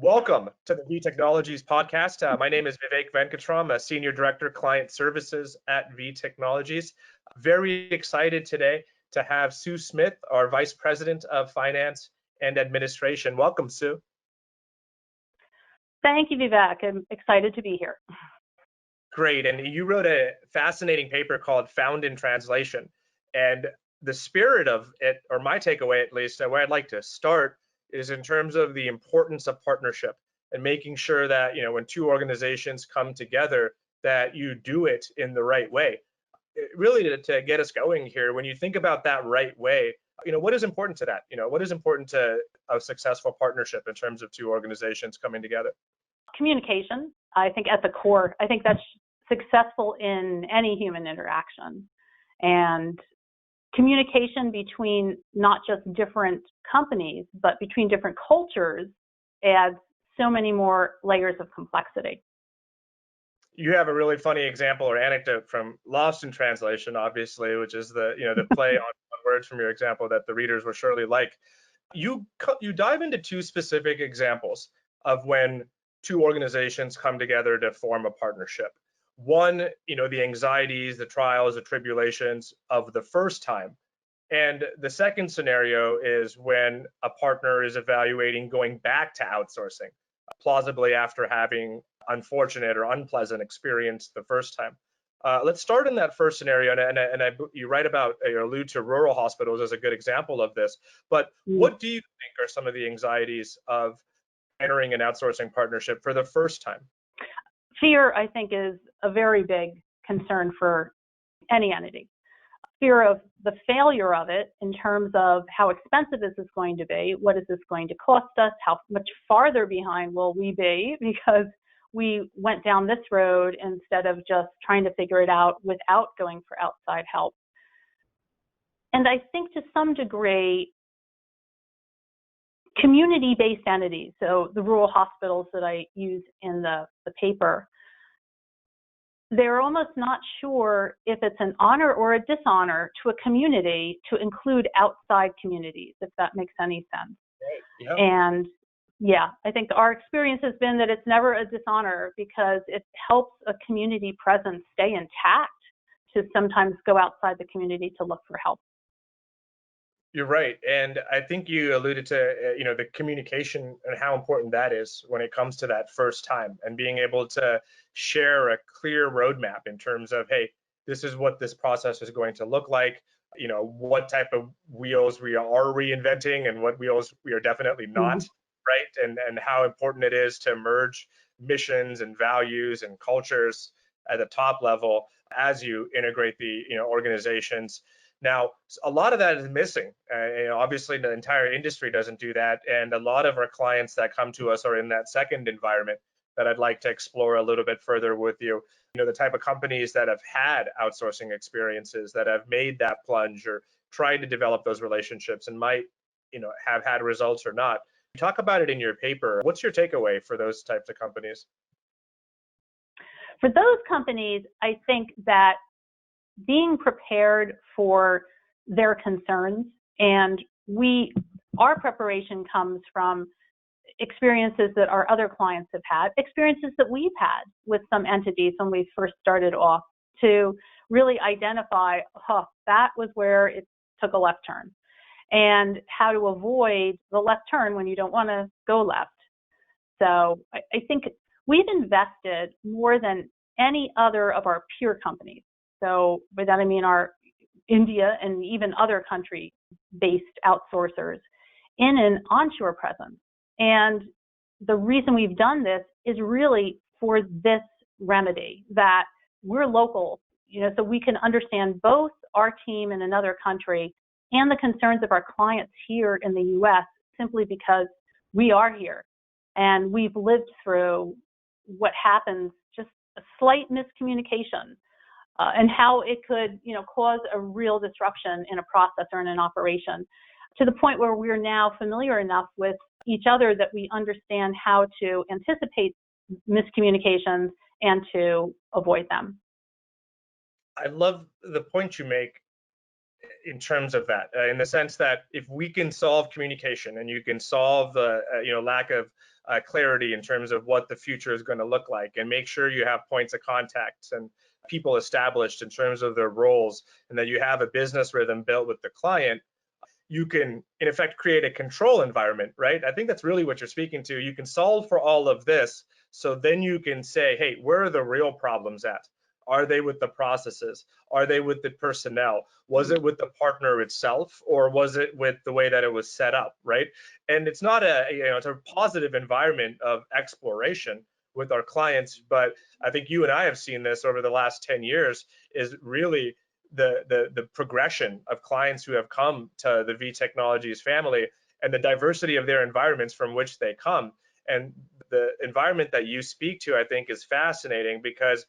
Welcome to the V Technologies podcast. My name is Vivek Venkatram, a Senior Director, Client Services at V Technologies. Very excited today to have Sue Smith, our Vice President of Finance and Administration. Welcome, Sue. Thank you, Vivek. I'm excited to be here. Great. And you wrote a fascinating paper called Found in Translation. And the spirit of it, or my takeaway at least, where I'd like to start is in terms of the importance of partnership and making sure that, when two organizations come together, that you do it in the right way. Really to get us going here, when you think about that right way, what is important to that? What is important to a successful partnership in terms of two organizations coming together? Communication, I think at the core, I think that's successful in any human interaction. And communication between not just different companies, but between different cultures adds so many more layers of complexity. You have a really funny example or anecdote from Lost in Translation, obviously, which is the play on words from your example that the readers will surely like. You dive into two specific examples of when two organizations come together to form a partnership. One, the anxieties, the trials, the tribulations of the first time. And the second scenario is when a partner is evaluating going back to outsourcing, plausibly after having unfortunate or unpleasant experience the first time. Let's start in that first scenario, you write about, or allude to rural hospitals as a good example of this. But what do you think are some of the anxieties of entering an outsourcing partnership for the first time? Fear, I think, is a very big concern for any entity. Fear of the failure of it in terms of how expensive is this going to be, what is this going to cost us, how much farther behind will we be because we went down this road instead of just trying to figure it out without going for outside help. And I think to some degree, community-based entities, so the rural hospitals that I use in the paper, they're almost not sure if it's an honor or a dishonor to a community to include outside communities, if that makes any sense. Right. Yep. And yeah, I think our experience has been that it's never a dishonor because it helps a community presence stay intact to sometimes go outside the community to look for help. You're right. And I think you alluded to, the communication and how important that is when it comes to that first time and being able to share a clear roadmap in terms of, hey, this is what this process is going to look like, what type of wheels we are reinventing and what wheels we are definitely not, right? And how important it is to merge missions and values and cultures at the top level as you integrate the, organizations. Now, a lot of that is missing. Obviously, the entire industry doesn't do that. And a lot of our clients that come to us are in that second environment that I'd like to explore a little bit further with you. The type of companies that have had outsourcing experiences, that have made that plunge or tried to develop those relationships and might, have had results or not. You talk about it in your paper. What's your takeaway for those types of companies? For those companies, I think that being prepared for their concerns, and our preparation comes from experiences that our other clients have had, experiences that we've had with some entities when we first started off, to really identify, that was where it took a left turn, and how to avoid the left turn when you don't want to go left. So I think we've invested more than any other of our peer companies. So by that I mean our India and even other country-based outsourcers in an onshore presence. And the reason we've done this is really for this remedy, that we're local, so we can understand both our team in another country and the concerns of our clients here in the US, simply because we are here and we've lived through what happens, just a slight miscommunication. And how it could, cause a real disruption in a process or in an operation, to the point where we're now familiar enough with each other that we understand how to anticipate miscommunications and to avoid them. I love the point you make in terms of that, in the sense that if we can solve communication and you can solve the lack of clarity in terms of what the future is going to look like, and make sure you have points of contacts and people established in terms of their roles, and that you have a business rhythm built with the client, you can in effect create a control environment, right? I think that's really what you're speaking to. You can solve for all of this, so then you can say, hey, where are the real problems at? Are they with the processes? Are they with the personnel? Was it with the partner itself, or was it with the way that it was set up, right? And it's not it's a positive environment of exploration with our clients. But I think you and I have seen this over the last 10 years is really the progression of clients who have come to the V Technologies family, and the diversity of their environments from which they come. And the environment that you speak to, I think, is fascinating, because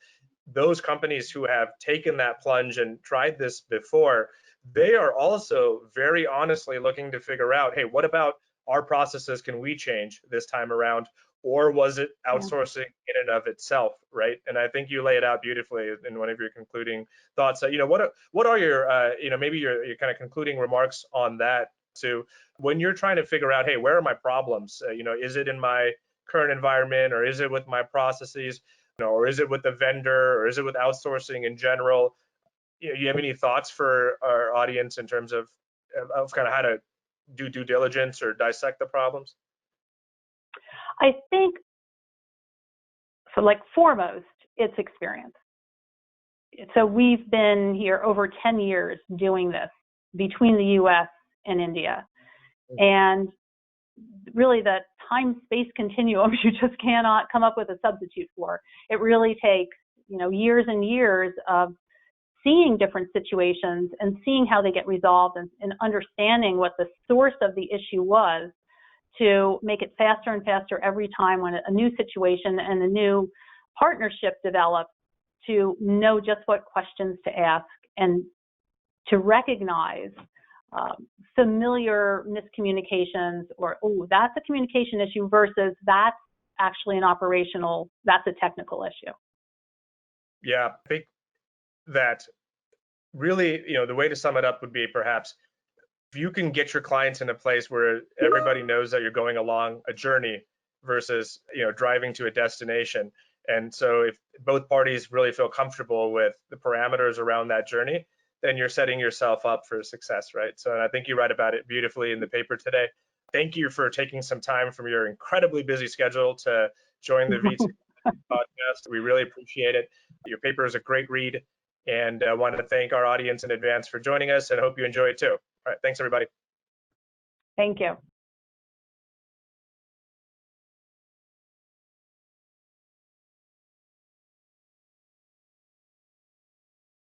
those companies who have taken that plunge and tried this before, they are also very honestly looking to figure out, hey, what about our processes can we change this time around? Or was it Yeah. outsourcing in and of itself, right? And I think you lay it out beautifully in one of your concluding thoughts. What are your maybe your kind of concluding remarks on that? So when you're trying to figure out, hey, where are my problems? Is it in my current environment, or is it with my processes, or is it with the vendor, or is it with outsourcing in general? You have any thoughts for our audience in terms of kind of how to do due diligence or dissect the problems? I think, so like foremost, it's experience. So we've been here over 10 years doing this between the US and India. And really the time-space continuum, you just cannot come up with a substitute for. It really takes, years and years of seeing different situations and seeing how they get resolved, and understanding what the source of the issue was, to make it faster and faster every time when a new situation and a new partnership develops, to know just what questions to ask and to recognize familiar miscommunications, or, oh, that's a communication issue, versus that's actually that's a technical issue. Yeah, I think that really, the way to sum it up would be, perhaps, if you can get your clients in a place where everybody knows that you're going along a journey versus, driving to a destination. And so if both parties really feel comfortable with the parameters around that journey, then you're setting yourself up for success, right? So I think you write about it beautifully in the paper today. Thank you for taking some time from your incredibly busy schedule to join the VT podcast. We really appreciate it. Your paper is a great read, and I want to thank our audience in advance for joining us, and hope you enjoy it too. All right, thanks everybody. Thank you.